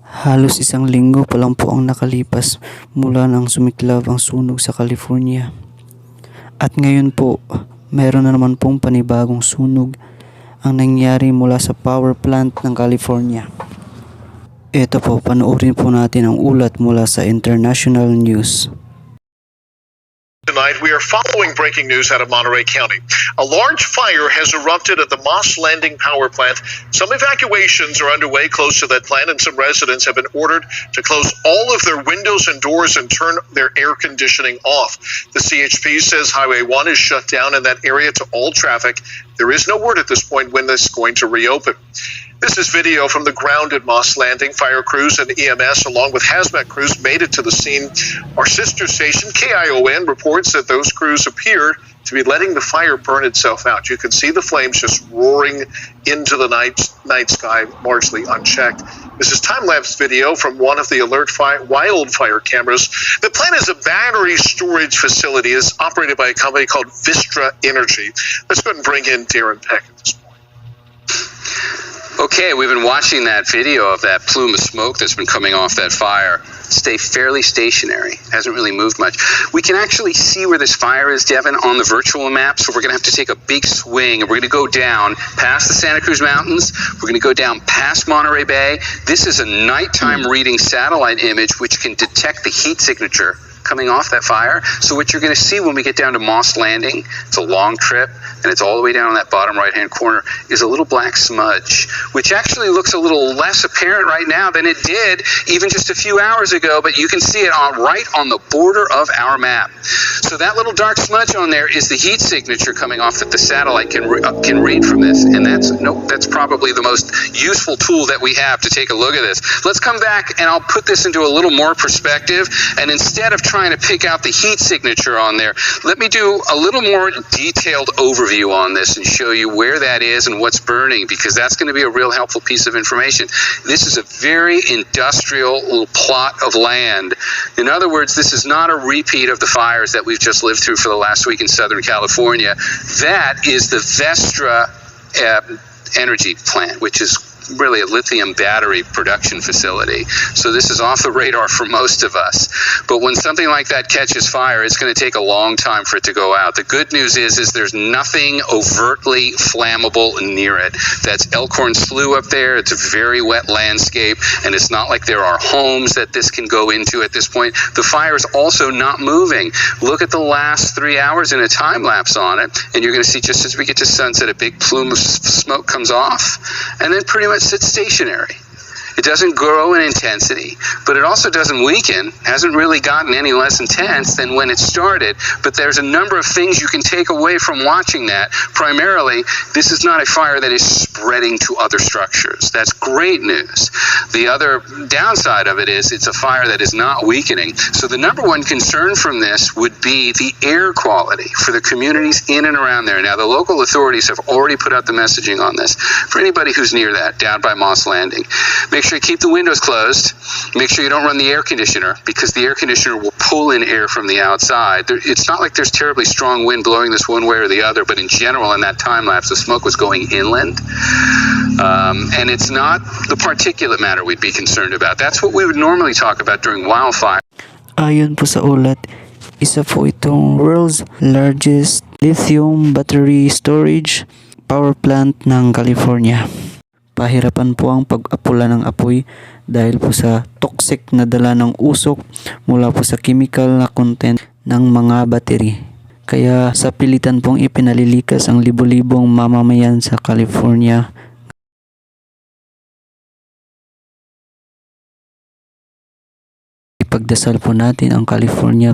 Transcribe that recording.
Halos isang linggo pa lang po ang nakalipas mula nang sumiklab ang sunog sa California. At ngayon po, meron na naman pong panibagong sunog ang nangyari mula sa power plant ng California. Ito po, panoorin po natin ang ulat mula sa international news. Tonight, we are following breaking news out of Monterey County. A large fire has erupted at the Moss Landing power plant. Some evacuations are underway close to that plant, and some residents have been ordered to close all of their windows and doors and turn their air conditioning off. The CHP says Highway 1 is shut down in that area to all traffic. There is no word at this point when this is going to reopen. This is video from the ground at Moss Landing. Fire crews and EMS, along with hazmat crews, made it to the scene. Our sister station, KION, reports that those crews appear to be letting the fire burn itself out. You can see the flames just roaring into the night sky, largely unchecked. This is time-lapse video from one of the alert wildfire cameras. The plant is a battery storage facility. It's operated by a company called Vistra Energy. Let's go ahead and bring in Darren Peck at this point. Okay, we've been watching that video of that plume of smoke that's been coming off that fire stay fairly stationary. Hasn't really moved much. We can actually see where this fire is, Devin, on the virtual map, so we're going to have to take a big swing, and we're going to go down past the Santa Cruz Mountains. We're going to go down past Monterey Bay. This is a nighttime reading satellite image which can detect the heat signature coming off that fire. So what you're going to see when we get down to Moss Landing, it's a long trip, and it's all the way down in that bottom right-hand corner, is a little black smudge, which actually looks a little less apparent right now than it did even just a few hours ago, but you can see it right on the border of our map. So that little dark smudge on there is the heat signature coming off that the satellite can read from this, and that's probably the most useful tool that we have to take a look at this. Let's come back, and I'll put this into a little more perspective, and instead of trying to pick out the heat signature on there, let me do a little more detailed overview on this and show you where that is and what's burning, because that's going to be a real helpful piece of information. This is a very industrial little plot of land. In other words, this is not a repeat of the fires that we've just lived through for the last week in Southern California. That is the Vistra energy plant, which is really a lithium battery production facility. So this is off the radar for most of us. But when something like that catches fire, it's going to take a long time for it to go out. The good news is there's nothing overtly flammable near it. That's Elkhorn Slough up there. It's a very wet landscape, and it's not like there are homes that this can go into at this point. The fire is also not moving. Look at the last 3 hours in a time lapse on it, and you're going to see just as we get to sunset, a big plume of smoke comes off, and then pretty much sits stationary. It doesn't grow in intensity, but it also doesn't weaken, hasn't really gotten any less intense than when it started. But there's a number of things you can take away from watching that. Primarily, this is not a fire that is spreading to other structures. That's great news. The other downside of it is it's a fire that is not weakening. So the number one concern from this would be the air quality for the communities in and around there. Now, the local authorities have already put out the messaging on this. For anybody who's near that, down by Moss Landing, make sure you keep the windows closed. Make sure you don't run the air conditioner, because the air conditioner will pull in air from the outside. It's not like there's terribly strong wind blowing this one way or the other, but in general, in that time lapse, the smoke was going inland. And it's not the particulate matter we'd be concerned about. That's what we would normally talk about during wildfire. Ayon po sa ulat, isa po itong world's largest lithium battery storage power plant ng California. Pahirapan po ang pag-apula ng apoy dahil po sa toxic na dala ng usok mula po sa chemical na content ng mga battery. Kaya sa pilitan pong ipinalilikas ang libo-libong mamamayan sa California. Ipagdasal po natin ang California